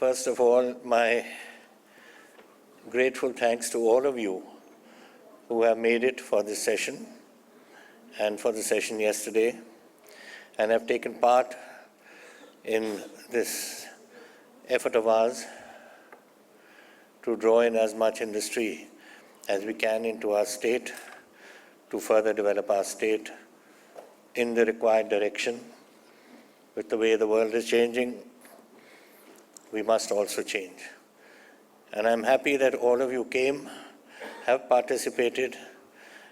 First of all, my grateful thanks to all of you who have made it for this session and for the session yesterday and have taken part in this effort of ours to draw in as much industry as we can into our state to further develop our state in the required direction. With the way the world is changing, we must also change. And I'm happy that all of you came, have participated,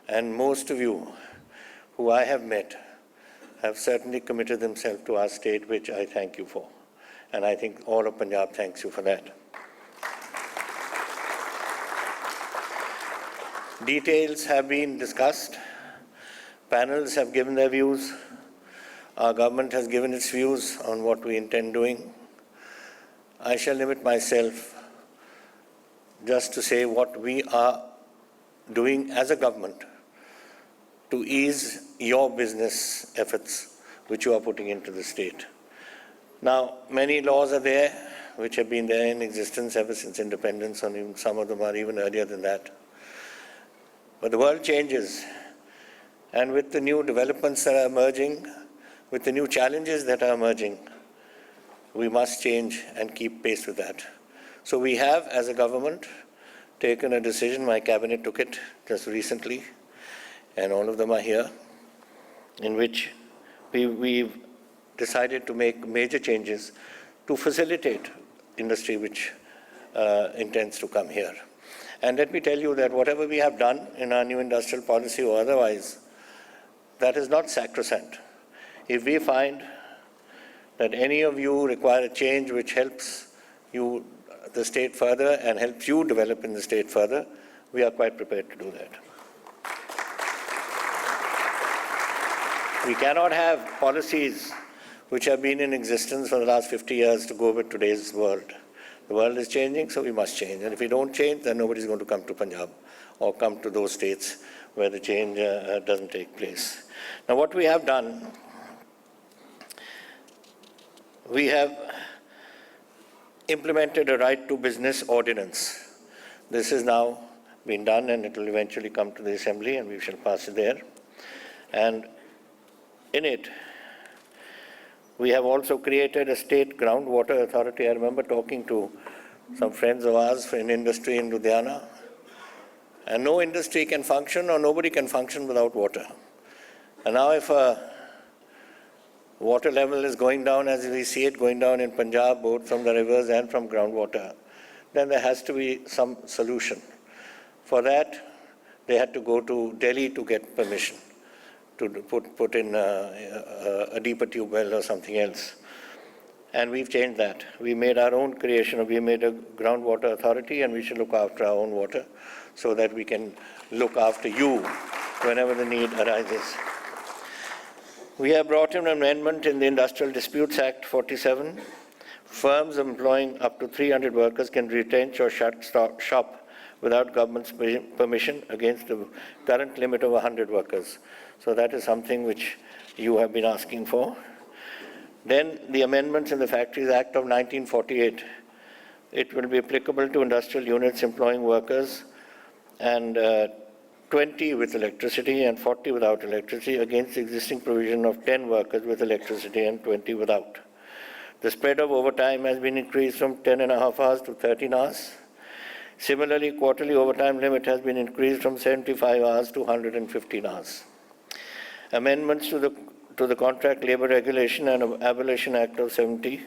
and most of you who I have met have certainly committed themselves to our state, which I thank you for. And I think all of Punjab thanks you for that. Details have been discussed. Panels have given their views. Our government has given its views on what we intend doing. I shall limit myself just to say what we are doing as a government to ease your business efforts which you are putting into the state. Now, many laws are there which have been there in existence ever since independence, and even some of them are even earlier than that. But the world changes, and with the new developments that are emerging, with the new challenges that are emerging, we must change and keep pace with that. So we have, as a government, taken a decision. My cabinet took it just recently, and all of them are here, in which we've decided to make major changes to facilitate industry which intends to come here. And let me tell you that whatever we have done in our new industrial policy or otherwise, that is not sacrosanct. If we find that any of you require a change which helps you, the state further, and helps you develop in the state further, we are quite prepared to do that. We cannot have policies which have been in existence for the last 50 years to go with today's world. The world is changing, so we must change. And if we don't change, then nobody's going to come to Punjab or come to those states where the change doesn't take place. Now, what we have done, we have implemented a right to business ordinance. This has now been done, and it will eventually come to the Assembly, and we shall pass it there. And in it, we have also created a state groundwater authority. I remember talking to some friends of ours in industry in Ludhiana, and no industry can function, or nobody can function without water. And now if water level is going down as we see it going down in Punjab, both from the rivers and from groundwater, then there has to be some solution. For that, they had to go to Delhi to get permission to put in a deeper tube well or something else. And we've changed that. We made our own creation. We made a groundwater authority, and we should look after our own water so that we can look after you whenever the need arises. We have brought in an amendment in the Industrial Disputes Act 47. Firms employing up to 300 workers can retrench or shut shop without government's permission against the current limit of 100 workers. So that is something which you have been asking for. Then the amendments in the Factories Act of 1948. It will be applicable to industrial units employing workers and 20 with electricity and 40 without electricity against the existing provision of 10 workers with electricity and 20 without. The spread of overtime has been increased from 10.5 hours to 13 hours. Similarly, quarterly overtime limit has been increased from 75 hours to 115 hours. Amendments to the Contract Labour Regulation and Abolition Act of 70.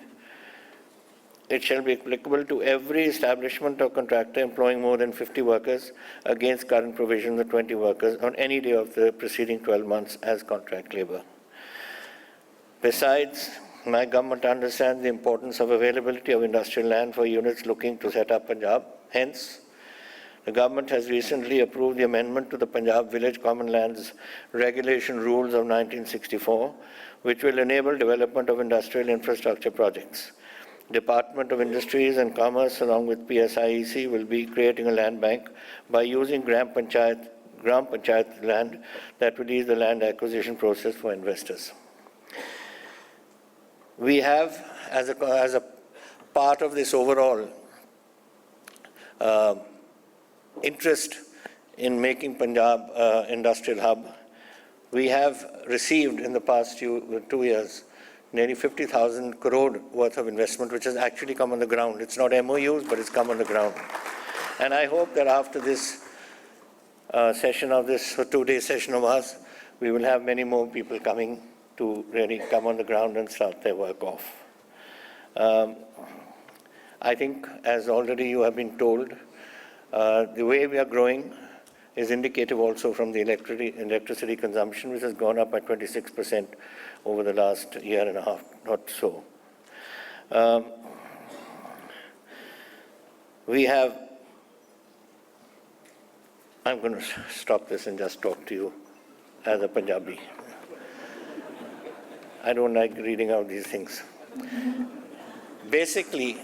It shall be applicable to every establishment or contractor employing more than 50 workers against current provisions of 20 workers on any day of the preceding 12 months as contract labour. Besides, my government understands the importance of availability of industrial land for units looking to set up Punjab. Hence, the government has recently approved the amendment to the Punjab Village Common Lands Regulation Rules of 1964, which will enable development of industrial infrastructure projects. Department of Industries and Commerce, along with PSIEC, will be creating a land bank by using Gram Panchayat land that will ease the land acquisition process for investors. We have, as a part of this overall interest in making Punjab industrial hub. We have received in the past 2 years nearly 50,000 crore worth of investment, which has actually come on the ground. It's not MOUs, but it's come on the ground. And I hope that after this session of this 2-day session of ours, we will have many more people coming to really come on the ground and start their work off. I think, as already you have been told, the way we are growing is indicative also from the electricity consumption, which has gone up by 26% over the last year and a half, not so. We have, I'm going to stop this and just talk to you as a Punjabi. I don't like reading out these things. Basically,